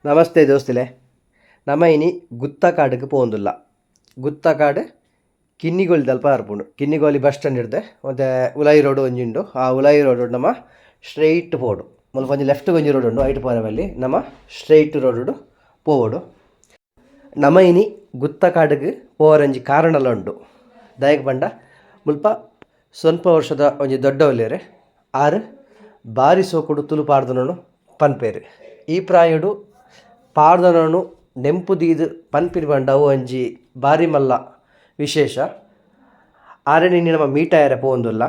ನಮಸ್ತೆ ದೋಸ್ತಲೆ. ನಮ್ಮ ಇನಿ ಗುತ್ತಕಾಡಿಗೆ ಪೋಂದುಲ್ಲ. ಗುತ್ತಕಾಡು ಕಿನ್ನಿಗೋಲಿ ದಲ್ಪ ಅರ್ಪುಂಡು. ಕಿನ್ನಿಗೋಲಿ ಬಸ್ ಸ್ಟ್ಯಾಂಡ್ ಇರ್ದೆ ಮತ್ತು ಉಲಾಯಿ ರೋಡ್ ಒಂಜಿ ಆ ಉಲಾಯಿ ರೋಡ್ ನಮ್ಮ ಸ್ಟ್ರೈಟ್ ಪೋಡು. ಮುಲ್ಪ ಒಂಜಿ ಲೆಫ್ಟ್ ಒಂಜಿ ರೋಡ್ ಉಂಡು ಐಟ್ ಪೋನವಲ್ಲಿ ನಮ್ಮ ಸ್ಟ್ರೈಟ್ ರೋಡ್ ಪೋವಡು. ನಮ್ಮ ಇನಿ ಗುತ್ತಕಾಡಿಗೆ ಪೋರಂಜಿ ಕಾರಣಲ ಉಂಡು. ದಯಗ್ ಬಂಡ ಮುಲ್ಪ ಸ್ವಲ್ಪ ವರ್ಷದ ಒಂಜಿ ದೊಡ್ಡ ಒಲ್ಲೇರೆ ಆರು ಬಾರಿ ಸೋಕುಡು ತುಲು ಪಾಡ್ದನನು ಪನ್ಪೇರು. ಈ ಪ್ರಾಯಡು ಪಾಡ್ದನನು ನೆಂಪುದೀದು ಪನ್ಪಿರಿ ಬಂಡ ಅವು ಒಂಜಿ ಬಾರಿ ಮಲ್ಲ ವಿಶೇಷ. ಆರನೇ ನಮ್ಮ ಮೀಟಾಯರ ಪೋಂದುಲ್ಲ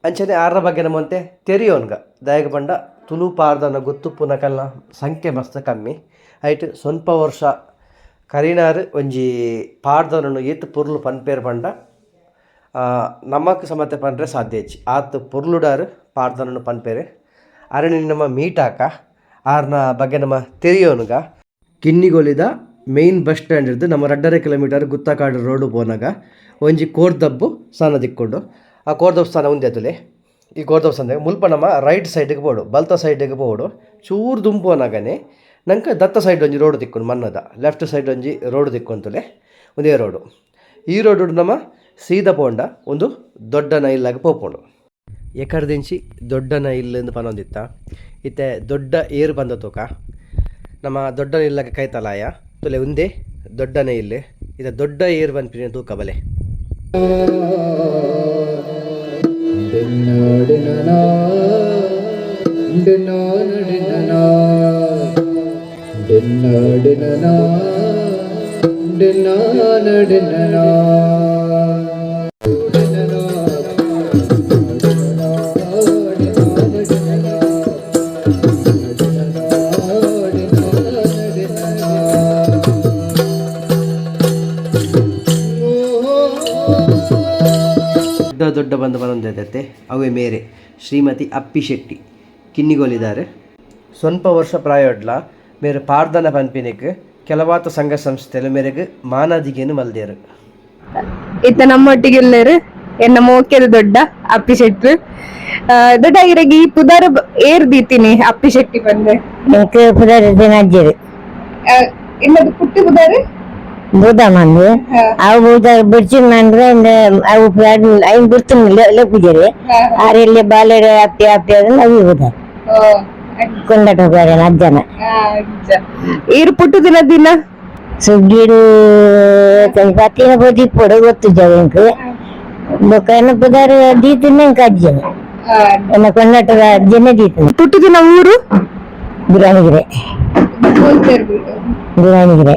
ಅಂಚನೆ ಆರ ಬಗ್ಗೆ ನಮ್ಮಂತೆ ತೆರಿಯೋನ್ಗ ದಯಗ ಬಂಡ ತುಳು ಪಾಡ್ದನ ಗೊತ್ತುಪ್ಪುನ ಕಲ್ಲ ಸಂಖ್ಯೆ ಮಸ್ತ್ ಕಮ್ಮಿ ಐಟ್ ಸ್ವಲ್ಪ ವರ್ಷ ಕರಿನಾರು ಒಂಜಿ ಪಾಡ್ದನನು ಏತ್ ಪೊರ್ಲು ಪನ್ಪೇರು ಬಂಡ ನಮಕ್ ಸಮತೆ ಪನ್ರೆ ಸಾಧ್ಯ ಹೆಚ್ಚಿ ಆತ್ ಪೊರ್ಲುಡಾರು ಪಾಡ್ದನನು ಪನ್ಪೇರು. ಅರಣ್ಯ ನಮ್ಮ ಮೀಟಾಕ ಆರ್ನ ಬಗ್ಗೆ ನಮ್ಮ ತೆರಿಯೋನ್ಗ ಕಿನ್ನಿಗೋಲಿದ ಮೇಯ್ನ್ ಬಸ್ ಸ್ಟ್ಯಾಂಡ್ ಇರ್ದು ನಮ್ಮ 2.5 ಕಿಲೋಮೀಟರ್ ಗುತ್ತಕಾಡು ರೋಡು ಪೋನಾಗ ಒಂಜಿ ಕೋರ್ದಬ್ಬು ಸ್ಥಾನ ದಿಕ್ಕೊಂಡು ಆ ಕೋರ್ದಬ್ಬು ಸ್ಥಾನ ಒಂದೇ ಅದುಲೆ. ಈ ಕೋರ್ದಬ್ಬು ಸ್ಥಾನ ಮುಲ್ಪ ನಮ್ಮ ರೈಟ್ ಸೈಡಿಗೆ ಬೋಡು ಬಲ್ತ ಸೈಡಿಗೆ ಬೋಡು ಚೂರು ದುಂಪೋನಾಗನೆ ನಂಗೆ ದತ್ತ ಸೈಡ್ ಒಂಜಿ ರೋಡ್ ದಿಕ್ಕೊಂಡು ಮನ್ನದ ಲೆಫ್ಟ್ ಸೈಡ್ ಒಂಜಿ ರೋಡ್ ದಿಕ್ಕೊಂತಲೆ ಒಂದೇ ರೋಡು. ಈ ರೋಡು ನಮ್ಮ ಸೀದಾ ಪೋಂಡ ಒಂದು ದೊಡ್ಡ ನೈಲಾಗ ಪೋಪೋಂಡು. ಎಕಡ್ದಿಂಚಿ ದೊಡ್ಡ ನೈಲ್ ಪನೊಂದಿತ್ತ ಇತ್ತೆ ದೊಡ್ಡ ಏರು ಬಂದ ತೂಕ ನಮ್ಮ ದೊಡ್ಡ ನೈಲಾಗ ಕೈತಲಾಯ ತುಲೆ ಒಂದೇ ದೊಡ್ಡ ನೈಲ್ ಇದು ದೊಡ್ಡ ಏರು ಬಂದ್ಪಿನ ತೂಕ ಬಲೆ. ದೊಡ್ಡ ಬಂದು ಬಂದೈತೆ ಅವೇ ಮೇರೆ ಶ್ರೀಮತಿ ಅಪ್ಪಿ ಶೆಟ್ಟಿ ಕಿನ್ನಿಗೋಲಿದ್ದಾರೆ. ಸ್ವಲ್ಪ ವರ್ಷ ಪ್ರಾಯೋಡ್ಲ ಮೇರೆ ಪಾರ್ದನ ಪನ್ಪಿನಿಕ್ ಕೆಲವಾತ ಸಂಘ ಸಂಸ್ಥೆಲು ಮೇರೆಗೆ ಮಾನದಿಗೇನು ಮಲ್ದೇರು. ಇತ್ತ ನಮ್ಮೊಟ್ಟಿಗೆ ಎಲ್ಲರು ಎನ್ನ ಮೋಕೆದ ದೊಡ್ಡ ಅಪ್ಪಿ ಶೆಟ್ರು ದೊಡ್ಡ ಆಗಿರಾಗಿ ಈ ಪುದಾರ ಏರ್ ದೀತಿನಿ ಅಪ್ಪಿ ಶೆಟ್ಟಿ ಬಂದೆ ಪುದಾರ ಅಜ್ಜರು ಇನ್ನದು ಪುಟ್ಟಿ ಪುದಾರ ಬೂದ ಮಂದು ಅವು ಬೂದ ಬಿಡ್ಚಿನ್ ಅಂದ್ರೆ ಅವು ಐನ್ ಬಿಡ್ತೀನಿ ಪೂಜಾರಿ ಆರೆಲ್ಲಿ ಬಾಲೆಡ ಅಪ್ಪಿ ಅಪ್ಪಿ ಅದನ್ನ ಅವು ಬೂದ ಕೊಂಡಟ ಹೋಗ್ಯಾರ ಅಜ್ಜನ ಈರು ಪುಟ್ಟು ದಿನ ಸುಗ್ಗಿಡು ಪತ್ತಿನ ಬೋದಿ ಪೊಡ ಗೊತ್ತು ಜಗಂಕ್ ಬೊಕ್ಕನ ಪುದಾರ ದೀತಿನ ಅಜ್ಜನ ಎನ್ನ ಕೊಂಡಟದ ಅಜ್ಜನೇ ದೀತಿನ ಪುಟ್ಟು ದಿನ ಊರು ಗುರಾಣಿಗಿರೆ ಗುರಾಣಿಗಿರೆ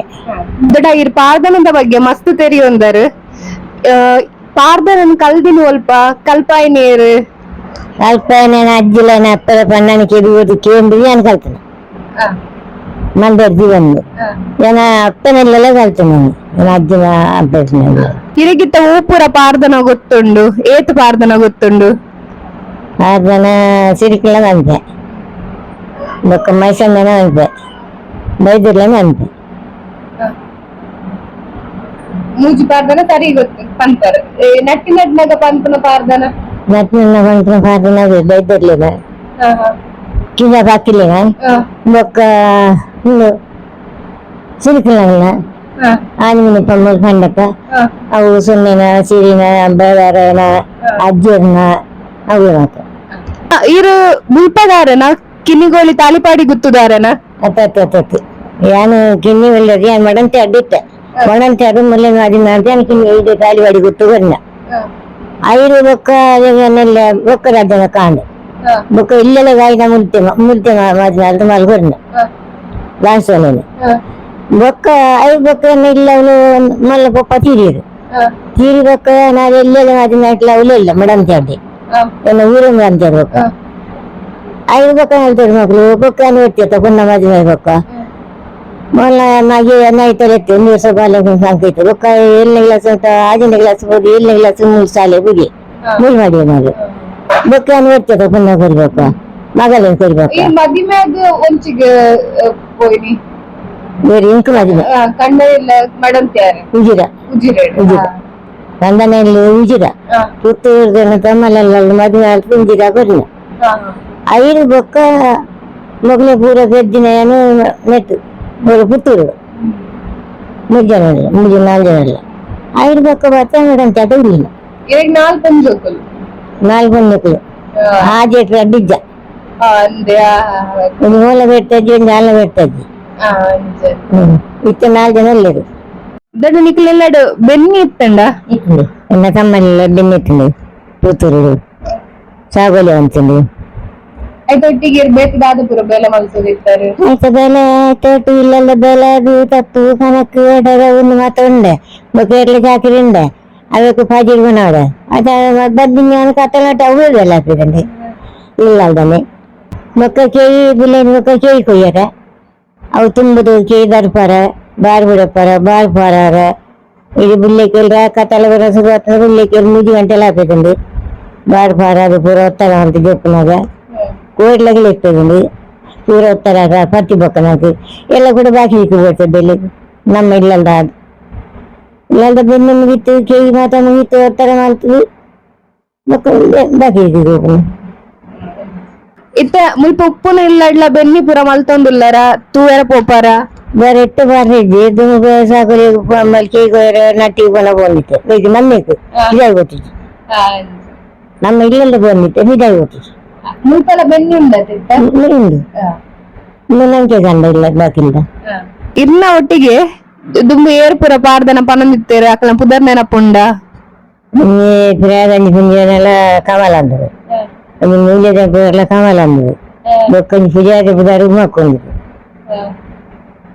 ದೊಡ್ಡ ಇರ್ ಪಾರ್ದನದ ಬಗ್ಗೆ ಮಸ್ತ್ ತೆರಿಯೊಂದರು ಪಾರ್ದನ ಕಲ್ದಿನ ಸ್ವಲ್ಪ ಕಲ್ಪಾಯಿನೇರು ಕಲ್ಪಾಯನ ಅಜ್ಜಿಲನ ಅಪ್ಪದ ಪಣ್ಣನಿಗೆ ಓದಿ ಕೇಂದ್ರಿ ನಾನು ಕಲ್ತನ ಮಂದರ್ಜಿ ಬಂದು ಏನ ಅಪ್ಪನೆಲ್ಲೆಲ್ಲ ಕಲ್ತನ ನಾನು ಅಜ್ಜಿನ ಅಭ್ಯಾಸ ಹಿರಿಗಿತ್ತ ಊಪುರ ಪಾರ್ದನ ಗೊತ್ತುಂಡು ಏತ್ ಪಾರ್ದನ ಗೊತ್ತುಂಡು ಪಾರ್ದನ ಸಿರಿಕಿಲ್ಲ ಅಂತೆ ಬೊಕ್ಕ ಮೈಸಣ್ಣನ ಅಂತೆ ಬೈದಿರ್ಲನ ಅಂತೆ ಮೂಜಿ ಪಾರ್ದನ ತರಿ ಗೊತ್ತು ಪಂತರ ನಟ್ಟಿ ನಟ್ನಾಗ ಪಂಪನ ಪಾರ್ದನ ನಟ್ಟಿನ ಪಂಪನ ಪಾರ್ದನ ಬೈದಿರ್ಲಿಲ್ಲ ಕಿಂಗ ಹಾಕಿಲ್ಲ ಬೊಕ್ಕ ಹಿಂಡು ಸಿರಿಕಿಲ್ಲ ಆನಿಮಿನ ಪಮ್ಮಲ್ ಪಂಡಕ ಅವು ಸುನ್ನಿನ ಸಿರಿನ ಬೇದಾರನ ಅಜ್ಜಿರ್ನ ಅವು ಮಾತ್ರ ಇರು ಮುಲ್ಪದಾರನ ಕಿನ್ನಿಗೋಲಿ ತಾಲಿಪಾಡಿ ಗುತ್ತುದಾರನ ಅತ್ತ ಯಾನು ಕಿನ್ನಿ ಒಳ್ಳೆದು ಯಾನ್ ಮಡಂತೆ ಅಡ್ಡಿತ್ತ ಮಡಂತೆ ಅದು ಮೊನ್ನೆ ಅದು ಮಾಡ್ದೆ ಕಿನ್ನಿ ಐದು ತಾಲಿಪಾಡಿ ಗುತ್ತು ಬರ್ನ ಐದು ಬೊಕ್ಕ ನೆಲ್ಲ ಬೊಕ್ಕ ರಾಜ್ಯನ ಕಾಂಡೆ ಬೊಕ್ಕ ಇಲ್ಲೆಲ್ಲ ಗಾಯಿನ ಮುಲ್ತೆ ಮಾತನಾಡ್ದು ಮಲ್ಗೊರ್ನ ಲಾನ್ಸೋನೇನೆ ಬೊಕ್ಕ ಐದು ಬೊಕ್ಕ ಇಲ್ಲ ಅವಳು ಮಲ್ಲ ಪೊಪ್ಪ ತೀರಿರು ತೀರಿ ಬೊಕ್ಕ ನಾವು ಎಲ್ಲೆಲ್ಲ ಮಾತನಾಡ್ಲ ಅವಳು ಇಲ್ಲ ಮಡಂತೆ ಅಡ್ಡಿ ಎಲ್ಲ ಊರಂಗ ಅಂತ ಬೊಕ್ಕ ಐದು ಬೊಕ್ಕ ಹೇಳ್ತಾರೆ ಮಕ್ಕಳು ಬೊಕ್ಕ ನೋಡ್ತಿರ್ತ ಪುಣ್ಯ ಮದುವೆ ಬೊಕ್ಕ ಮೊನ್ನೆ ನಾಗಿ ನೈತಲ್ಲಿ ಎತ್ತಿ 1 ವರ್ಷ ಬಾಲ್ಯ ಸಾಕೈತೆ ಬೊಕ್ಕ 7ನೇ ಕ್ಲಾಸ್ ಅಂತ 6ನೇ ಕ್ಲಾಸ್ ಹೋಗಿ 7ನೇ ಕ್ಲಾಸ್ ಮೂರು ಶಾಲೆ ಹೋಗಿ ಮೂರು ಮಾಡಿ ನಾವು ಬೊಕ್ಕ ನೋಡ್ತಿರ್ತ ಪುಣ್ಯ ಕೊಡ್ಬೇಕ ಮಗಲೇ ಕೊಡ್ಬೇಕ ಮದಿಮ್ಯಾಗ ಒಂಚಿಗೆ ಹೋಯ್ನಿ ಬೇರೆ ಇಂಕು ಮದುವೆ ಕಂಡ ಇಲ್ಲ ಮಡಂತ್ಯಾರ ಉಜಿರ ಕಂದನೆಯಲ್ಲಿ ಉಜಿರ ಪುತ್ತೂರ್ದನ ತಮ್ಮಲೆಲ್ಲ ಮದುವೆ ಆಡ್ತು ಉಜಿರ ಕೊಡ್ನ ಐದು ಬೊಕ್ಕ ಮೊಗಲೆ ಪೂರ ಬೆದ್ದಿನ ನೆಟ್ಟು ஒரு புத்தூர் ಮೂರು ಜನ ಇಲ್ಲ 4 ಜನ ಇಲ್ಲ 5 ಪಕ್ಕ ಬರ್ತಾ ಮೇಡಂತೆ ಅದು ಇಲ್ಲ ಈಗ 4 ಪಂಜೋಕಲು 4 ಬಂದಕ್ಕಳು ಆ ಜೇಟ್ರ ಅಡ್ಡಿಜ್ಜ ಅಂದೆ ಒಂದು ಮೂಲ ಬೆಟ್ಟಜ್ಜಿ ಒಂದು ಆಲ ಬೆಟ್ಟಜ್ಜಿ ಇತ್ತು 4 ಜನ ಇಲ್ಲದು ದೊಡ್ಡ ನಿಕ್ಲೆಲ್ಲಾಡು ಬೆನ್ನಿ ಇತ್ತಂಡ ಇತ್ತು ನನ್ನ ತಮ್ಮನೆಲ್ಲ ಬೆನ್ನಿ ಇತ್ತಂಡು ಪುತ್ತೂರು ಸಾಗೋಲಿ ಅಂತಂದು ಆಯ್ತು ಒಟ್ಟಿಗೆ ಇರ್ಬೇಕಾದ ಪುರ ಬೆಲೆ ಮಲ್ಸೋದಿರ್ತಾರೆ ಆಯ್ತು ಬೆಲೆ ತೋಟು ಇಲ್ಲೆಲ್ಲ ಬೆಲೆ ಅದು ತಪ್ಪು ಕನಕು ಎಡಗ ಒಂದು ಮಾತುಂಡೆ ಬೊಕ್ಕೇರ್ಲಿ ಚಾಕಿರಿಂಡೆ ಅವಕ್ಕೆ ಪಾಜಿರ್ ಬನವಡೆ ಅದ ಬದ್ದಿನ ಕತ್ತಲಾಟ ಉಳಿದಲ್ಲ ಹಾಕಿದಂಡೆ ಇಲ್ಲ ಅಲ್ದಾನೆ ಬೊಕ್ಕ ಕೇಯಿ ಬಿಲ್ಲೇನು ಬೊಕ್ಕ ಕೇಯಿ ಕೊಯ್ಯರ ಅವು ತುಂಬುದು ಕೇಯಿ ದರ್ಪಾರ ಬಾರ್ ಬಿಡಪ್ಪಾರ ಬಾರ್ ಪಾರಾರ ಇದು ಬುಲ್ಲೆಕೆಲ್ರ ಕತ್ತಲ ಬರೋ ಶುರು ಬುಲ್ಲೆಕೆಲ್ 3 ಗಂಟೆಲ್ಲ ಹಾಕಿದಂಡೆ ಬಾರ್ ಪಾರ ಅದು ಪೂರ ಒತ್ತಡ ಅಂತ ಜಪ್ಪನಾಗ ಕೋಡ್ಲಗಲಿ ಇರ್ತದಂడి ಪೂರ ಒತ್ತರಾಗ ಪತ್ತಿ ಬೊಕ್ಕನಾಗ ಎಲ್ಲ ಕೂಡ ಬಾಕಿ ಇಕ್ಕಿಬಿಡ್ತದೆ ಇಲ್ಲಿ ನಮ್ಮ ಇಲ್ಲಲ್ದ ಅದು ಇಲ್ಲಲ್ದ ಬೆನ್ನು ಮುಗಿತು ಕೇಯಿ ಮಾತ ಮುಗಿತು ಒತ್ತಡ ಮಾಡ್ತೀವಿ ಬಾಕಿ ಇಕ್ಕಿದ್ರು ಇತ್ತ ಮುಲ್ಪ ಉಪ್ಪುನ ಇಲ್ಲಡ್ಲ ಬೆನ್ನಿ ಪುರ ಮಲ್ತೊಂದುಲ್ಲರ ತೂವೆರ ಪೋಪಾರ ಬೇರೆ ಎಟ್ಟು ಬಾರ್ದಿದ್ದಿ ದುಂಬ ಸಾಕುರಿ ಕೇಯಿ ಕೊಯ್ಯರ ನಟ್ಟಿ ಬಲ ಬಂದಿತ್ತು ಇದು ನಮ್ಮೇಕು ಇದಾಗಿ ಗೊತ್ತಿತ್ತು ನಮ್ಮ ಇಲ್ಲಲ್ದ ಬಂದಿತ್ತು ಇದಾಗಿ ಗೊತ್ತಿತ್ತು ಮುಲ್ಪಲ ಬೆನ್ನಿ ಉಂಡತಿತ್ತ ಉಂಡು ನಂಗೆ ಗಂಡ ಇಲ್ಲ ಬಾಕಿಲ್ದ ಇನ್ನ ಒಟ್ಟಿಗೆ ದುಂಬು ಏರ್ಪುರ ಪಾರ್ದನ ಪನಂದಿತ್ತೇರೆ ಅಕ್ಕನ ಪುದರ್ ನೆನಪುಂಡ ಪ್ರಯಾಗಂಜಿ ಪುಂಜನೆಲ್ಲ ಕಮಲ ಅಂದರು ಮೂಲ್ಯದ ಎಲ್ಲ ಕಮಲ ಅಂದರು ಬೊಕ್ಕಂಜಿ ಪೂಜಾರಿ ಪುದಾರು ಹಾಕೊಂಡಿದ್ರು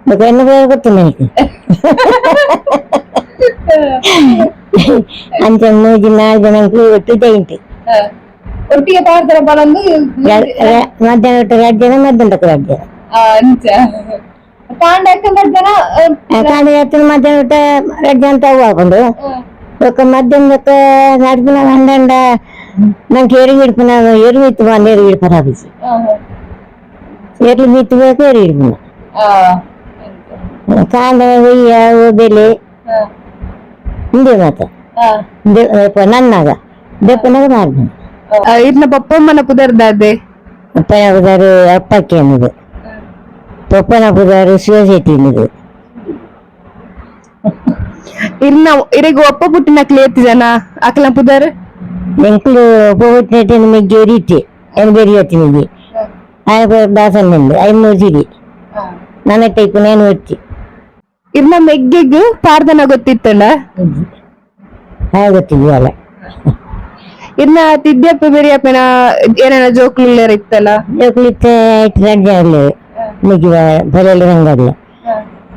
ಬೊಕ್ಕ ಎನ್ನ ಪುದಾರ ಗೊತ್ತು ನನಗೆ ಅಂಚ 3-4 ಜನ ಒಟ್ಟು ಜೈಂಟ್ ಒಟ್ಟಿಗೆ ಪಾರ್ದನ ಪನಂದು ಮಧ್ಯಾಹ್ನ ಒಟ್ಟು 2 ಜನ ಮಧ್ಯಾಹ್ನಕ್ಕೆ 2 ಜನ ಅಂಚ ಕಾಂಡ ಜನ ಕಾಂಡ ಎತ್ತಿನ ಮಧ್ಯಾಹ್ನ ಒಟ್ಟು 2 ಜನ ತಾವು ಹಾಕೊಂಡು ఒక మధ్యాహ్నం నడిపిన అండ నాకు ఎరుగు ఇడిపిన ఎరుగు ఇత్తు వాళ్ళు ఎరుగు ఇడిపారు ఆఫీసు ఎట్లు మిత్తిపోక ఎరుగు ఇడిపిన కాండ వెయ్య ఓబెలి ఇందే మాత నన్నాಗ ದೆಪ್ಪನಾಗ ಮಾಡ್ತೀನಿ ಇರ್ನ ಪಪ್ಪಮ್ಮನ ಪುದರ್ದಾದೆ ಅಪ್ಪನ ಪುದಾರು ಅಪ್ಪಕ್ಕೆ ಅನ್ನೋದು ಪಪ್ಪನ ಪುದಾರು ಶಿವಶೆಟ್ಟಿ ಅನ್ನೋದು ಇರ್ನ ಇರೆಗೂ ಒಪ್ಪ ಪುಟ್ಟಿನ ಕ್ಲೇತಿ ಜನ ಅಕ್ಲ ಪುದರ್ ಎಂಕ್ಲು ಪೋಗುಟ್ಟಿನ ಮೆಗ್ಗಿ ಒರಿತಿ ಏನು ಬೆರಿಯತ್ತಿ ಮೆಗ್ಗಿ ಆಯ ದಾಸನ್ನಿಂದ 500 ಸಿರಿ ನನ್ನ ಟೈಪ್ ನಾನು ಒತ್ತಿ ಇರ್ನ ಮೆಗ್ಗೆಗ್ ಪಾರ್ದನ ಗೊತ್ತಿತ್ತಲ್ಲ ಗೊತ್ತಿದ್ವಿ ಅಲ್ಲ ಇರ್ನ ತಿದ್ದಪ್ಪ ಬೇರೆಯಪ್ಪನ ಏನೇನ ಜೋಕ್ಲಿಲ್ಲ ಇತ್ತಲ್ಲ ಜೋಕ್ಲಿತ್ತ ಆಯ್ತು ರಡ್ಜ ಅಲ್ಲಿ ಮೆಗ್ಗಿ ಬರೆಯಲು ರಂಗಲ್ಲ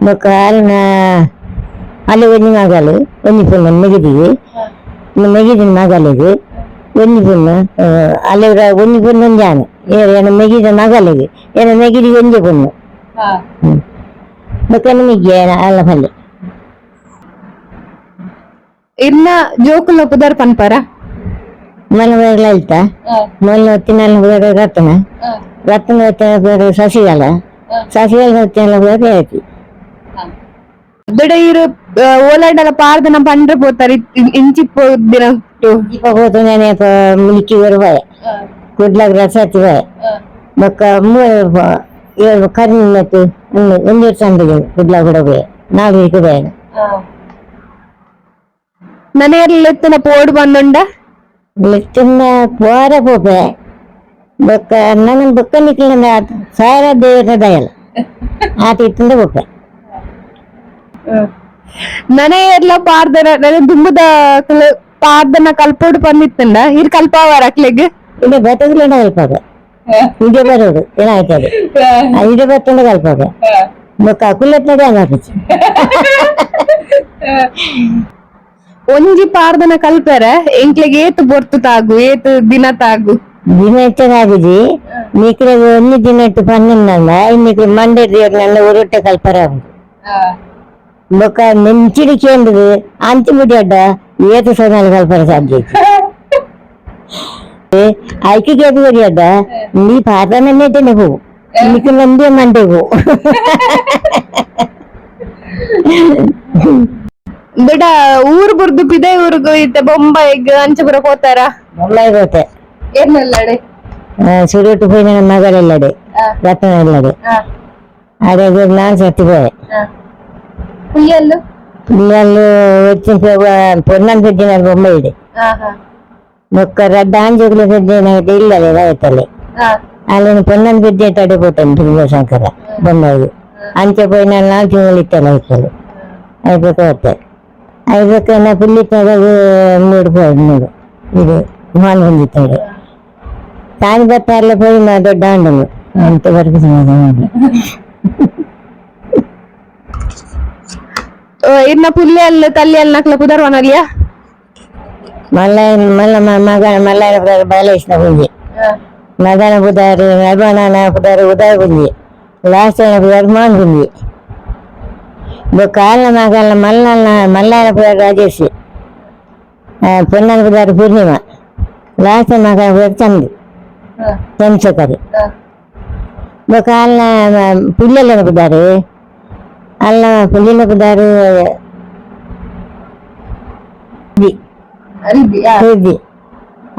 ಬೊಕ್ಕ ಅಲ್ಲಿನ ಅಲ್ಲಿ ಒಂದು ಮಗಲು ಒಂದು ಪುಣ್ಣ ಮೆಗಿದಿವಿ ಮೆಗಿದಿನ ಮಗಲಿಗೆ ಒಂದು ಪುಣ್ಣ ಅಲ್ಲಿ ಒಂದು ಪುಣ್ಣ ಒಂದು ಜಾನ ಏನು ಮೆಗಿದ ಮಗಲಿಗೆ ಏನು ಮೆಗಿದಿ ಒಂದು ಪುಣ್ಣ ಬೊಕ್ಕನ ಮೆಗ್ಗಿ ಅಲ್ಲ ಪಲ್ಲೆ ಇರ್ನ ಜೋಕುಲ ಪುದರ್ ಪನ್ಪರ ಮನ ಬರಲ್ಲ ಆಯ್ತಾ ಮೊನ್ನೆ ಹೊತ್ತಿನ ಬೇರೆ ರತ್ನ ರತ್ನ ಹೊತ್ತಿನ ಸಸಿಗಾಲ ಹೊತ್ತಿನ ಬೇರೆ ಆಯ್ತು ದೊಡ್ಡ ಇರು ಓಲಾಡಲ ಪಾರ್ದನ ಪಂಡ್ರೆ ಪೋತಾರೆ ಇಂಚಿಪ್ಪು ದಿನ ದೀಪ ಹೋತು ನಾನು ಮಿಲ್ಕಿ ಬರುವಾಯ ಕುಡ್ಲಾಗ ರಸ ಹತ್ತಿವಾಯ ಬೊಕ್ಕ ಕರಿ ಮತ್ತು 1 ವರ್ಷ ಅಂದಿಗೆ ಕುಡ್ಲಾಗ ಕೂಡ ಹೋಯ 4 ವೀಕ್ ಹೋಯ ನನಗೆಲ್ಲ ಎತ್ತನ ಪೋಡು ಬಂದುಂಡ ಲೆಚ್ಚನ್ನ ಪೋರ ಪೋಪೆ ಬೊಕ್ಕ ನನ್ನ ಬೊಕ್ಕ ನಿಕ್ಲಿನ ಸಾರ ದೇವರ ದಯಲ್ಲ ಆತ ಇತ್ತಂದ ಪೋಪೆ ನನೆ ಎಲ್ಲ ಪಾರ್ದನ ನನಗೆ ದುಂಬುದ ಪಾರ್ದನ ಕಲ್ಪೋಡು ಬಂದಿತ್ತಂಡ ಇರ್ ಕಲ್ಪವಾರ ಅಕ್ಲೆಗ್ ಇಲ್ಲ ಬೆತ್ತದ ಕಲ್ಪಾಗ ಇದೇ ಬರೋದು ಏನಾಯ್ತದೆ ಇದೇ ಬೆತ್ತಂಡ ಕಲ್ಪಾಗ ಬೊಕ್ಕ ಕುಲ್ಲತ್ತಡೆ ಹಂಗಾಕಿ ಒಂಜಿ ಪಾರ್ದನ ಕಲ್ಪರ ಎಂಕ್ಲೆಗ್ ಏತು ಬೊರ್ತು ತಾಗು ಏತು ದಿನ ತಾಗು ದಿನ ಹೆಚ್ಚಾಗುಜಿ ನಿಕ್ಲೆ 1 ದಿನ ಇಟ್ಟು ಪನ್ನೊಂದಲ್ಲ ಇನ್ನಿಕ್ಲೆ ಮಂಡೆ ದೇವ್ರನ್ನೆಲ್ಲ ಒರೊಟ್ಟೆ ಕಲ್ಪರ ಆಗುದು ಬೊಕ್ಕ ಮೆಂಚಿಡಿಕೆ ಅಂದದು ಅಂಚು ಮುಡಿ ಅಡ್ಡ ಏತು ಸೋನಾಲು ಕಲ್ಪರ ಸಾಧ್ಯ ಐಕಿಗೆ ಏತು ಬರಿ ಅಡ್ಡ ನೀ ಪಾರ್ದನೆಟ್ಟೆನೆ ಹೋಗು ನಿಕ್ಲೆ ನಂದೇ ಮಂಡೆ ಹೋಗು ದೊಡ್ಡ ಊರು ಬುರ್ದು ಪಿದೆ ಊರ್ಗು ಇತ್ತೆ ಬೊಂಬಾಯಿಗ್ ಅಂಚಪುರ ಹೋತಾರ ಬೊಂಬಾಯಿ ಹೋತೆ ಏನೆಲ್ಲಡೆ ಸುರುಟು ಪೋಯಿನ ಮಗಳೆಲ್ಲಡೆ ರತ್ನ ಎಲ್ಲಡೆ అదే నాన్న చచ్చిపోయాయి. పుయ్యళ్ళు పిల్లలు వచ్చిన పొన్నాను పెట్టినారు బొమ్మ ఇది ఒక్క దాని చెక్కులు పెట్టినట్టు ఇల్లు లేదా అవుతాయి వాళ్ళని పొన్నాను పెట్టేటట్టు పోతాను దుర్గా శంకర బొమ్మ ఇది అంచెపోయిన తింగలు ఇస్తాను అవుతారు అయిపోతే వస్తాయి అయిపోయిన పిల్లి ఇస్తాడు 3 ఇది మానవం ఇస్తాడు దాని బత్తారులో పోయి నా దొడ్డ అండము అంతవరకు సమాధానం. ಇನ್ನ ಪುಲ್ಲೆ ಅಲ್ಲ ತಲ್ಲಿ ಅಲ್ಲಿ ನಕ್ಲ ಕುದರ್ವನಲ್ಲಿಯ మళ్ళీ మా మగ మళ్ళీ బయలుసిన ఉంది మదన పుదారు నర్మనాన పుదారు ఉదయ ఉంది లాస్ట్ అయిన పుదారు మానుకుంది కాళ్ళ మగాళ్ళ మల్లాయన పుదారు రాజేసి పొన్నాన పుదారు పూర్ణిమ లాస్ట్ మగాళ్ళ పుదారు చంద్రు చంద్రశేఖరి కాళ్ళ పిల్లలు పుదారు అల్ల పిల్లలు పుదారు ఇది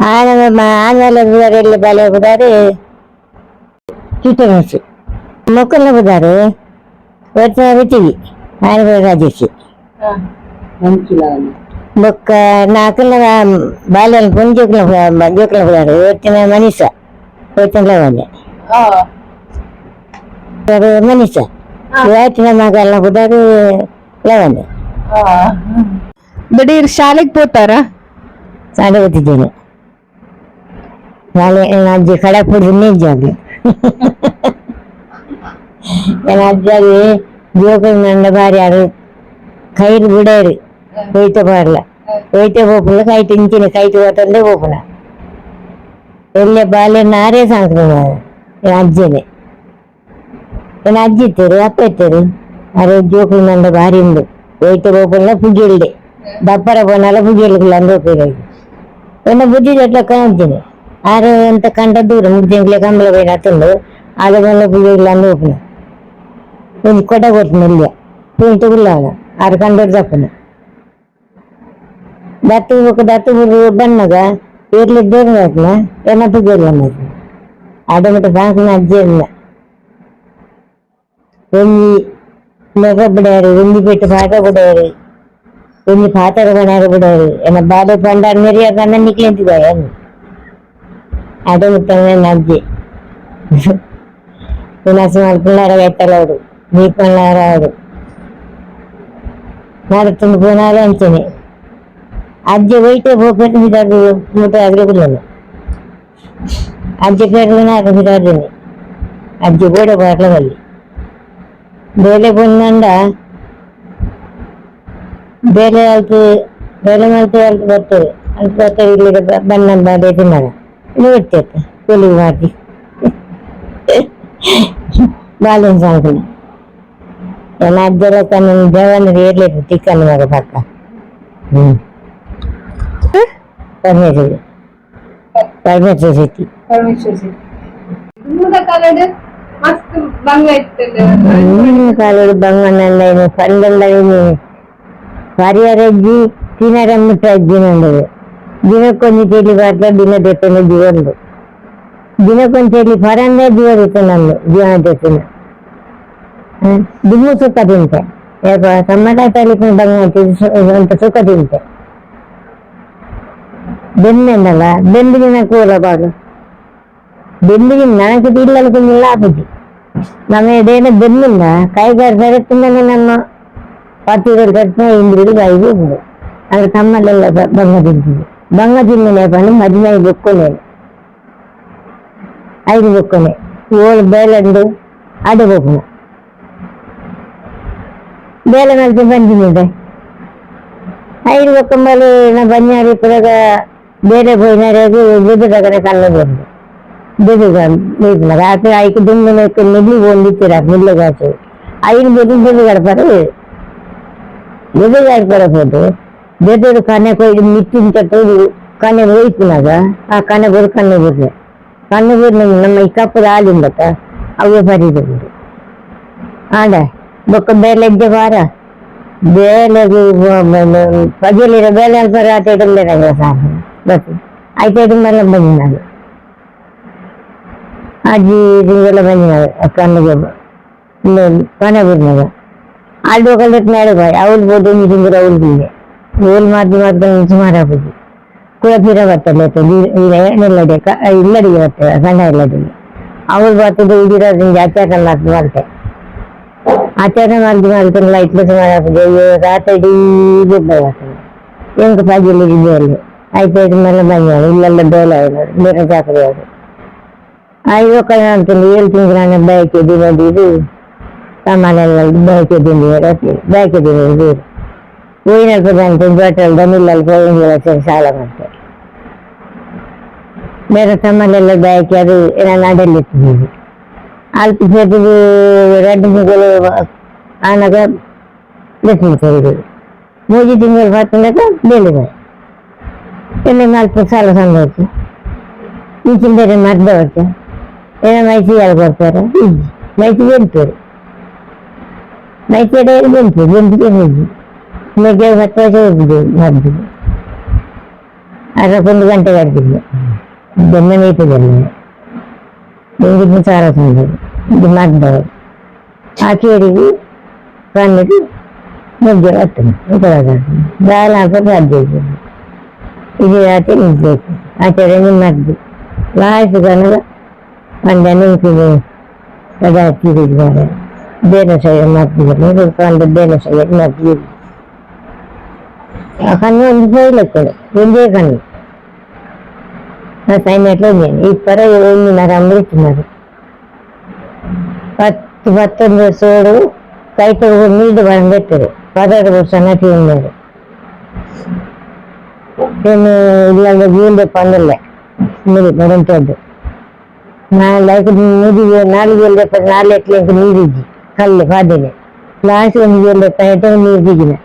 ఆడవాళ్ళ పుదారు వెళ్ళి బాలే పుదారు చిట్టమేసి మొక్కల పుదారు వచ్చిన రుచివి ఆయన కూడా రాజేసి మొక్క నాకున్న బాల్యాలు పొంది జోకుల పుదారు వచ్చిన మనీష వచ్చిన వాళ్ళు మనీష వచ్చిన మగాళ్ళ పుదారు లేవండి ದಡೀರ್ ಶಾಲೆಗೆ పోతారా ಶಾಲೆ ಓದಿದ್ದೇನೆ ಶಾಲೆ ಅಜ್ಜಿ ಕಡಪುಡಿ ನಿಜಾಗ್ಲಿ ಅಜ್ಜಾಗಿ ಜೋಕಲ್ ನಂಡ ಬಾರಿ ಯಾರು ಕೈರು ಬಿಡೇರಿ ಒಯ್ತ ಬಾರ್ಲ ಒಯ್ತ ಹೋಪುಲ ಕೈಟ್ ಇಂಚಿನ ಕೈಟ್ ಹೋತಂದೆ ಹೋಪುಲ ಎಲ್ಲೇ ಬಾಲ್ಯ ನಾರೇ ಸಾಂಕ್ರಮ ಅಜ್ಜಿನೇ ಏನ ಅಜ್ಜಿ ಇತ್ತೇರಿ ಅಪ್ಪ ಇತ್ತೇರಿ ಅರೆ ಜೋಕಲ್ ನಂಡ ಬಾರಿ ಉಂಡು ಒಯ್ತ ಹೋಪುಲ ಪುಗಿಲ್ಡೆ దప్పర పోనాల పుజీలకు అందరూ ఉన్న బుద్ధి చెట్ల కాంచింది ఆరు ఎంత కంట దూరం 3 జంకుల కమ్మలు పోయినట్టుండు ఆడగొండ పుజీలు అందరూ ఊపిన కొంచెం కొట్ట కొట్టిన ఇల్లు పుంటుకులాగా 6 కంటలు తప్పున దత్తు ఒక దత్తు బన్నగా పేర్లు ఇద్దరు కాకున ఎన్న పుజీలు అన్నది ఆడమిట సాంసిన అజ్జేళ్ళ వెండి మెగబడారు వెండి పెట్టి పాటపడారు కొన్ని పాతర కొనబడారు ఏమైనా బాధ పండారు మెరియాకన్నా నీకెందుకు అని అదే ముఖ్యంగా నజ్జి వినాశం పిల్లర ఎత్తలేడు నీ పిల్లరాడు నడుతుంది పోనాలు అంచని అజ్జి పోయితే పోపెట్టి బిడ్డలు 150 పిల్లలు అజ్జి పేరు నాకు బిడ్డని అజ్జి కూడా పోట్ల మళ్ళీ ಬೇಲೆ ಬಂದಂಡ ಬೇಲೆ ಆಯ್ತು ಬೇಲೆ ಮಾಡ್ತು ಅಂತ ಬರ್ತಾರೆ ಅಂತ ಬರ್ತಾರೆ ಇಲ್ಲಿ ಬಣ್ಣ ಬಾಡೆ ತಿನ್ನಾರ ನೋಡ್ತೈತೆ ಕೂಲಿ ಮಾಡಿ ಬಾಲಿನ ಸಾಂಕ್ನ ಎಲ್ಲ ಅಜ್ಜರ ತನ್ನ ದೇವನ ಏರ್ಲಿಕ್ಕೆ ತಿಕ್ಕನ್ನು ಮಗ ಪಕ್ಕ ಪರಮೇಶ್ವರಿ ಪರಮೇಶ್ವರಿ ಶೆಟ್ಟಿ ಕಾಲೋಡು ಬಂಗಣ್ಣ ಪಂಡೊಂದು ಪರಿಹಾರಜ್ಜಿ ತಿನ್ನರಮ್ಮಿಟ್ಟ ಅಜ್ಜಿ ನಂಡದು ದಿನಕ್ಕೊಂದು ಚೇಲಿ ಬಾಟ್ಲ ದಿನ ತೆತ್ತನ ಜೀವನದು ದಿನಕ್ಕೊಂದು ಚೇಲಿ ಪರಂದೇ ಜೀವ ಇತ್ತು ನಂದು ಜೀವನ ತೆತ್ತಿನ ದುಮ್ಮು ಸುಖ ತಿಂತೆ ಯಾಕ ಟೊಮೆಟೊ ತಾಲೀಕಿನ ಬಂಗ ಅಂತ ಸುಖ ತಿಂತೆ ಬೆನ್ನೆಂದಲ್ಲ ಬೆಂದಿನ ಕೂಲ ಬಾಳು ಬೆಂದಿಗೆ ನನಗೆ ಇಲ್ಲಲ್ಲ ಆಪುಜಿ ನಮ್ಮ ಏನೇನು ಬೆನ್ನಿಲ್ಲ ಕೈಗಾರ ಸರತ್ತಿಂದನೇ ನಮ್ಮ ಪತ್ತಿಗಳು ಕಟ್ಟಿನ ಇಂದ್ರಿಗಳು ಐದು ಉಂಡು ಅದ್ರ ತಮ್ಮಲ್ಲೆಲ್ಲ ಬಂಗ ತಿಂತೀವಿ ಬಂಗ ತಿನ್ನಲೇ ಬಂದು 15 ಬೊಕ್ಕನೆ 5 ಬೊಕ್ಕನೆ ಓಳು ಬೇಲೆಂಡು ಅಡು ಬೊಕ್ಕನ ಬೇಲೆ ಮೇಲೆ ಬಂದಿದೆ 5 ಬೊಕ್ಕಂಬಲು ನಾ ಬನ್ಯಾರಿ ಇಪ್ಪದಾಗ ಬೇರೆ పోయినారేది బుద్ధి దగ్గర కళ్ళ పోయింది బుద్ధిగా లేదు రాత్రి 5 దుమ్ములు నిధి వండిచ్చారు నిల్లు కాసు 5 బుద్ధి గడపారు బుద్ధి గడపకపోతే బెదరు కన్నె పోయి మిట్టించట్టు కన్నె పోయిస్తున్నాగా ఆ కన్నె పోయి కన్నె పోయి కన్నె పోయి ನಮ್ಮ ಈ ಕಪ್ಪು ಹಾಲಿಂದಕ್ಕ ಅವೇ ಬರೀಬೇಕು ಆಡ ಬೊಕ್ಕ ಬೇಲೆ ಇದ್ದೆ ಬಾರ ಬೇಲೆಗೆ ಪಜಲಿರೋ ಬೇಲೆ ಅಲ್ಪ ರಾತ್ರಿ ಇಡಲೇನಾಗ ಸಾಕು ಬಸ್ ಐದು ಮೇಲೆ ಬಂದಿನಾಗ ಅಜ್ಜಿ ತಿಂಗಳ ಬಂದಿನಾಗ ಕಣ್ಣಿಗೆ ಕೊನೆ ಬಿಡ್ನಾಗ ಅಲ್ಲಿ ಹೋಗಲ್ದಕ್ಕೆ ನಾಳೆ ಬಾಯ್ ಅವಳು ಬೋದು ನೀರಿಂದ್ರೆ ಅವಳು ಬಿಲ್ಲೆ ಓಲ್ ಮಾತು ಸುಮಾರು ಆಗ್ಬೋದು ಕೂಡ ಬೀರ ಬರ್ತದೆ ಎಣ್ಣೆಲ್ಲಡೆ ಇಲ್ಲಡಿಗೆ ಬರ್ತದೆ ಸಣ್ಣ ಇಲ್ಲಡಿಗೆ ಅವಳು ಬರ್ತದೆ ಇದಿರೋದ್ರಿಂದ ಆಚಾರ ಮಾಡ್ತೆ ಆಚಾರ ಮಾಡ್ತಾರೆ ಲೈಟ್ಲು ಸುಮಾರು ಆಗ್ತದೆ ರಾತ್ರಿ ಬರ್ತದೆ ಎಂಟು ಪಾಜಿಯಲ್ಲಿ ಇದೆಯಲ್ಲಿ ಆಯ್ತು ಮೇಲೆ ಬಂದ ಇಲ್ಲೆಲ್ಲ ಬೇಲೆ ಬೇರೆ ಜಾತ್ರೆ ಅವರು ಐದು ಕಡೆ ಅಂತೀನಿ 7 ತಿಂಗಳು ನಾನು ಬಯಕಿದ್ದೀನಿ ಇದು ಸಾಮಾನೆಲ್ಲ ಬಯಕಿದ್ದೀನಿ ಬಯಕಿದ್ದೀನಿ ಇದು ಹೂವಿನಲ್ಲಿ ಪ್ರಧಾನ ಜೋಟಲ್ ದಮಿಲ್ಲಲ್ಲಿ ಹೋಗಿ ಸಾಲ ಮಾಡ್ತೆ ಬೇರೆ ಸಾಮಾನೆಲ್ಲ ಬಯಕಿ ಅದು ನಾನು ಅಡಲಿಟ್ಟಿದ್ದೀನಿ ಅಲ್ಪ ಸೇರಿದು 2 ತಿಂಗಳು ಆನಾಗ ಬೆಸ್ಮಿಲ್ ಸೇರಿದ್ದು 3 ತಿಂಗಳು ಬರ್ತಂದಾಗ ಬೇಲಿದೆ ಎಲ್ಲ 4 ಸಾಲ ಸಂದಾಯ್ತು ಈಚಿನ ಬೇರೆ ಮರ್ದ ಹೊಟ್ಟೆ ಏನೋ ಮೈಸಿ ಯಾರು ಕೊಡ್ತಾರೆ ಮೈಸಿ ಬೆಂತೂರು ಮೈಸಿ ಎಡೆಯಲ್ಲಿ ಬೆಂತಿಗೆ ಹೋಗಿ ಬೆಳಗ್ಗೆ 10 ವರ್ಷ ಹೋಗಿದ್ದು ಮದ್ದು 1 ಗಂಟೆಗೆ ಅಡ್ದಿಲ್ಲ ಬೆನ್ನ ನೀತಿದಲ್ಲಿ ಹೆಂಗಿದ್ದು ಸಾಲ ತಂದರು ಇದು ಮದ್ದವರು ಆ ಕೇಳಿಗೆ ಕಣ್ಣಿಗೆ ಮುಗ್ಗೆ ಹತ್ತನೆ ದಾಳ ಹಾಕೋದು ಸಾಧ್ಯ ಇದ್ದೀವಿ ಇದು ರಾತ್ರಿ ನಿಲ್ಬೇಕು ಆಚಾರ್ಯ ನಿಮ್ಮದ್ದು ಲಾಸ್ಟ್ ಕನ್ನಡ ಒಂದು ನಿಂತಿದೆ ಅದ ಹಚ್ಚಿದ್ದಾರೆ ಬೇರೆ ಸೈಡ್ ಮಾಡ್ತಿದ್ದಾರೆ ಕಂಡು ಬೇರೆ ಸೈಡ್ ಮಾಡ್ತಿದ್ದೀವಿ ಆ ಕಣ್ಣು ಒಂದು ಸೈಲಕ್ಕಡೆ ಒಂದೇ ಕಣ್ಣು ಸೈನ್ಯట్లో ఈ పర 8 ఇచ్చినారు 10-11 ವರ್ಷೋಡು ಕೈತ ನೀರು ಬಂದಿರ್ತಾರೆ 16 ವರ್ಷ ನಟಿ ಉಂಡರು నేను ఇలాంటి వీళ్ళు పనులే మీరు పడంతోద్దు నా లైక్ 4 వేలు చెప్పారు 4 ఎట్లా ఇంక నీరు ఇచ్చి కళ్ళు కాదని లాస్ట్ 1 వేలు అయితే నీరు దిగిన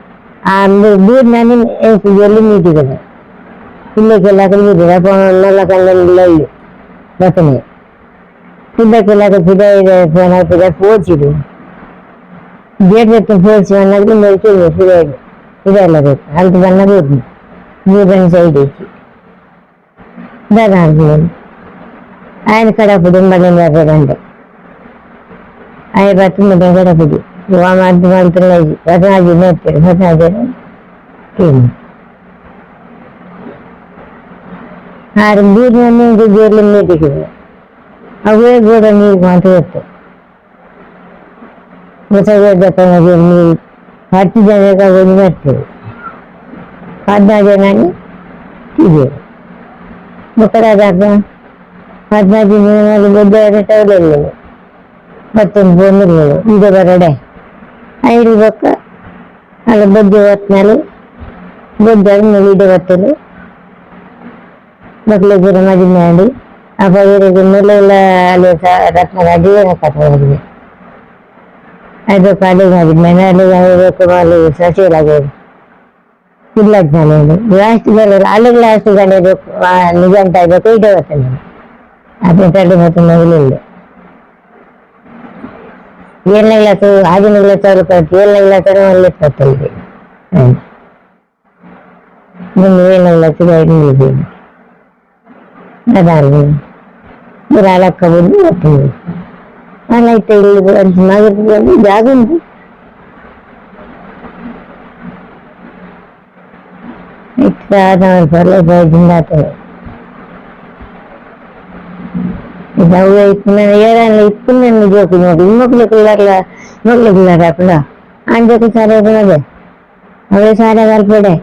ఆ నీరు నన్ను వెళ్ళి నీటి కదా పిల్లకి వెళ్ళాక నీరు నల్ల కళ్ళ బతనే పిల్లకి వెళ్ళాక పిద పోచిడు గేట్ పెట్టి పోచి అన్నది మెరికి పిదాడు పిదాడు అంత కన్నా పోతుంది నీరని సైడ్ ఇచ్చి దాదా ఆయన కడపడి మళ్ళీ అంటే ఆయన బతుకుంటే కడపడి అర్థం అంటున్నాయి భద్రాజీ నేర్పాడు భద్రాజీ ఆరు నీరు గేర్లు నీటికి అవే కూడా నీరు మాట పెట్టాయి ముసగా చెప్పండి నీరు హత్తి జనగా వదిలిపెట్టాడు 14 జనాన్ని తీసాడు ముక్కడా దాకా 14 జనాలు బొద్దు వెళ్ళలేదు 19 బొందులు ఇదే బరడే 5 పక్క అలా బొద్దు వస్తున్నాలు బొద్దు వీడియో వస్తారు మొక్కలు కూడా మధ్యండి ఆ 15 నెలల రత్నరాజు కథ అది కాదు కాదు మెనాలు వాళ్ళు ససేలాగేది పిల్లలు లాస్ట్ అలాగే లాస్ట్ కానీ నిజంత అయిపోతే ఇదే వస్తాను అతను తల్లి మొత్తం మొదలు 7 నెలలతో 5 నెలల చదువుకోవచ్చు 7 నెలలతో మళ్ళీ వస్తుంది ముందు 7 నెలలతో 5 నెలలు అదాలు మీరు అలా కబుర్లు వస్తుంది అలా అయితే ఇల్లు నగరికి జాగుంది ఇట్లా పర్లేదు ఇప్పున్నాను ఏడాది ఇప్పున్నాను జోకున్నాడు ఇంకొకరికి అక్కడ అంజకు సరే అదే అవే సారే కలిపాడే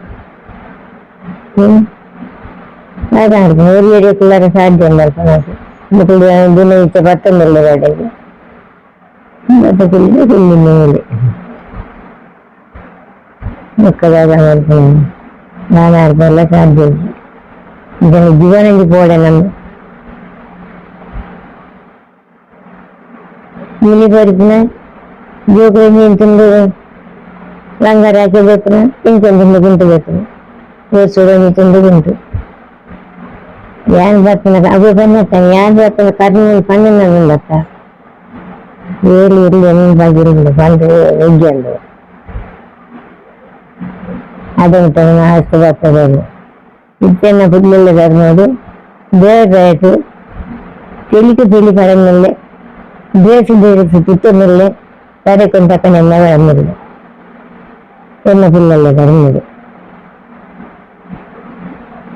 ఏడు పిల్లల సాధ్యం కలిపినాకు ఇప్పుడు దీన్ని ఇచ్చే 19 వాడికి బతకిల్లి పిల్లి మేలు ఒక్కదాగా కలిపినాను నాన్న అర్థంలో సాధ్యం దాని జీవనానికి పోవడం నన్ను మిని పరిపిన జోకులు తింటుండే రంగారాకే పెట్టిన ఇంకొంచెం తింటూ పెట్టిన చూడని తింటూ యాన్ బతున్న అవి పన్నెత్తాను యాన్ బతున్న కర్నూలు 12 ఉండక్క ఏళ్ళు ఇల్లు ఎన్ని బగిరిండు పండు వెయ్యండు అదేంటాను నా ఆస్తి బతలేదు ఇచ్చిన పిల్లలు కర్నూలు రేటు పెళ్లికి పెళ్లి పడమిల్లే డ్రెస్ పుట్టినల్లే കരക്കൊണ്ടൊക്കെ എന്നെ വളർന്നില്ല എന്നെ പിള്ളല്ലേ കരഞ്ഞത്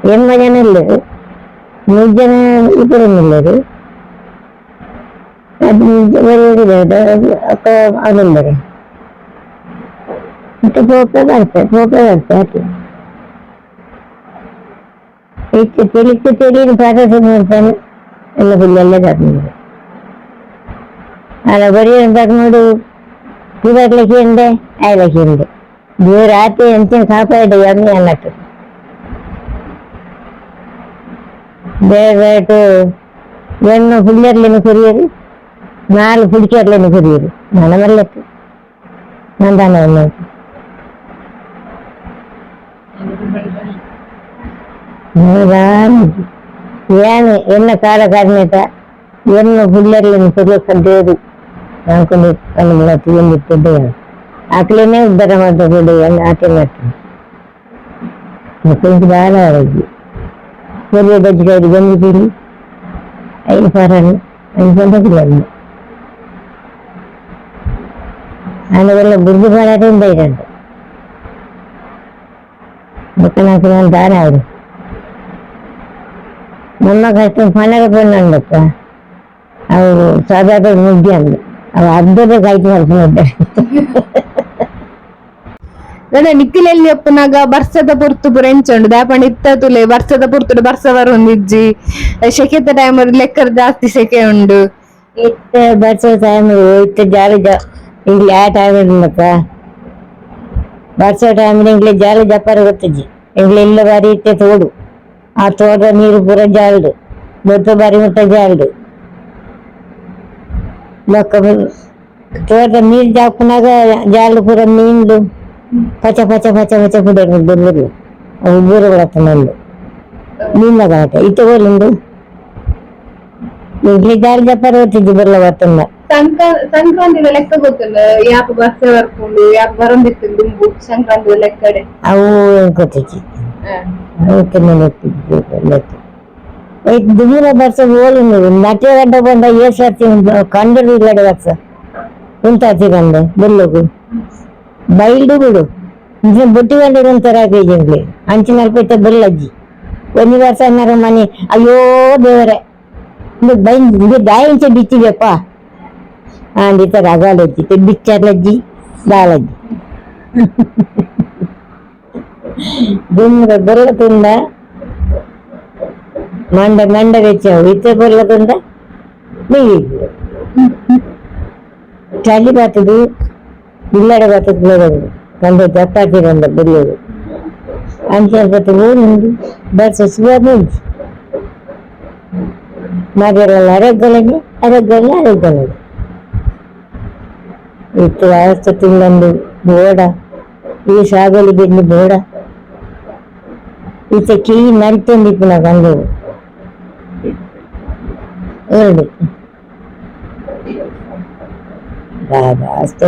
എമ്മ ജനല്ലേ മുജ്ജന ഇപ്പറൊന്നുള്ളത് അത് ഒക്കെ അതുണ്ടേ എന്നിട്ട് പോക്കെ തെളിക്ക് തെളിയിൽ പാരസം നിർത്താൻ എന്നെ പിള്ളല്ലേ കരഞ്ഞത് അല്ല വലിയ പറഞ്ഞോട് ഇവരിലേക്ക് ഉണ്ട് അയലൊക്കെ ഉണ്ട് രാത്രി എനിക്ക് കാപ്പായിട്ട് ഇറങ്ങി എന്നിട്ട് ദയവായിട്ട് എണ്ണ പിള്ളേരിലെന്ന് കുറിയത് 4 പിടിക്കാറില്ലെന്ന് കുറിയത് മണമല്ലത്ത് ഞാൻ തന്നെ വന്നത് ഞാൻ എന്നെ കാല കരഞ്ഞിട്ട എണ്ണ പിള്ളേരിലെന്ന് കുറിയ കണ്ടത് ഞങ്ങൾക്കൊന്ന് നമ്മളെ തീർന്നിട്ടുണ്ട് ആക്കിലെന്നെ ഉദ്ധര ಮಾಡ್ಕೊಂಡು ಆಟೆ ಮಾಡ್ತೀನಿ എനിക്ക് ധാരാളമാക്കി ചെറിയ ബജ്ജിക്കാരി ഗംഗിപ്പിരി അതിന് പറഞ്ഞു അതിന് സ്വന്തത്തിലല്ല അതിനെല്ലാം ബുദ്ധി പാടാതെ ഉണ്ടായിട്ടുണ്ട് ഇതൊക്കെ നമുക്ക് ഞാൻ ധാരാളം ನಮ್ಮ ಕಷ್ಟ ಮನೆಗೆ ಬಂದಪ್ಪ ಅವರು ಸಾಧಾರಣ ಮುದ್ದೆ ಅಂದ ಅವ ಅರ್ಧದ ಕಾಯ್ತು ಮಾಡ್ಕೊಂಡಿದ್ದೆ ನಿಖಿಲಲ್ಲಿ ಒಪ್ಪನಾಗ ಬರ್ಸದ ಪುರ್ತು ಪುರ ಎಂಚುಂಡು ದಾಪಂಡ ಇತ್ತ ತುಲೆ ಬರ್ಸದ ಪುರ್ತುಡು ಬರ್ಸ ಬರೊಂದಿಜ್ಜಿ ಸೆಕೆದ ಟೈಮ್ ಲೆಕ್ಕರ್ ಜಾಸ್ತಿ ಸೆಕೆ ಉಂಡು ಇತ್ತ ಬರ್ಸದ ಟೈಮ್ ಇತ್ತ ಜಾಲಿ ಇಂಗ್ಲಿ ಆ ಟೈಮ್ ಉಂಡಪ್ಪ ಬರ್ಸದ ಟೈಮ್ ಇಂಗ್ಲಿ ಜಾಲಿ ಜಪ್ಪಾರ ಗೊತ್ತಜ್ಜಿ ಇಂಗ್ಲಿ ಇಲ್ಲ ಬಾರಿ ಇತ್ತೆ ತೋಡು ಆ ತೋಟದ ನೀರು ಪೂರ ಜಾಲ್ಡು ಮೊತ್ತ ಬಾರಿ ಮುಟ್ಟ ಜಾಲ್ಡು ತೋಟದ ನೀರು ಜಾಪನಾಗ ಜಾಲು ಪೂರ ಮೀನ್ಲು ಪಚ ಪಚ ಪಚ ಪಚ ಪುಡರ್ ಬೆಂದಿರ್ಲು ಅವು ಬೂರಗಳತ್ತನಲ್ಲು ನಿನ್ನ ಗಾಟ ಇತ್ತ ಬೋಲಿಂದು ಇಂಗ್ಲಿ ಜಾಲಿ ಜಪ್ಪಾರ ಗೊತ್ತಿಜ್ಜಿ ಬರ್ಲ ಬರ್ತಂದ ಸಂಕ್ರಾಂತಿ ಲೆಕ್ಕ ಗೊತ್ತಿಲ್ಲ ಯಾಪ ಬರ್ಸ ಬರ್ಕೊಂಡು ಯಾಪ ಬರಂದಿತ್ತು ದುಂಬು ಸಂಕ್ರಾಂತಿ ಲೆಕ್ಕಡೆ ಅವು ಗೊತ್ತಿಜ್ಜಿ ದುಮೂರ ಬರ್ಸ ಹೋಲಿಂದು ನಟೆ ಗಡ್ಡ ಬಂದ ಏಸರ್ತಿ ಕಂಡರು ಇಲ್ಲಡೆ ಬರ್ಸ ಉಂಟಾತಿ ಕಂಡ ಬೆಲ್ಲಗು ಬೈಲ್ಡು ಬಿಡು ಇಂಚಿನ ಬೊಟ್ಟಿ ಗಂಡರು ಅಂತಾರ ಬೇಜಂಗ್ಲಿ ಅಂಚಿನ ಅಲ್ಪೈತ ಬೆಲ್ಲಜ್ಜಿ ಒಂದು ವರ್ಷ ಅನ್ನಾರ ಮನೆ ಅಯ್ಯೋ ದೇವರೇ ಇದು ದಾಯಿಂಚ ಬಿಚ್ಚಿದೆಪ್ಪ ಅಂದಿತ್ತ ರಗಾಲಜ್ಜಿ ಬಿಚ್ಚರ್ಲಜ್ಜಿ ದಾಳಜ್ಜಿ ದುಮ್ರ ಬೆಲ್ಲ ತಿಂದ ಮಂಡ വെച്ചാവും ഇത്ര ಬೆಲ್ಲದಿಂದ നെയ്യ് ചളി പാത്തത് ഇല്ലട പാത്തത് കണ്ട ചപ്പാത്തി കണ്ട ಬೆಲ್ಲದು ಅಂಚಲ್ಪತ್ತು ಊರುಂಡು ಬರ್ಸ ಸುವಾದ ಮರೆಯಲ್ಲ ಅರೆಗಲಗೆ ಇತ್ತು ಅವಸ್ಥೆ ತಿಂಗೊಂಡು ಬೋಡ ಈ ಸಾಗಲಿ ಬೆನ್ನು ಬೋಡ ಈತ ಕೀ ನರಿತಂದಿತ್ತು ನಾ ಕಂಡವು ಎರಡು ಅಷ್ಟೇ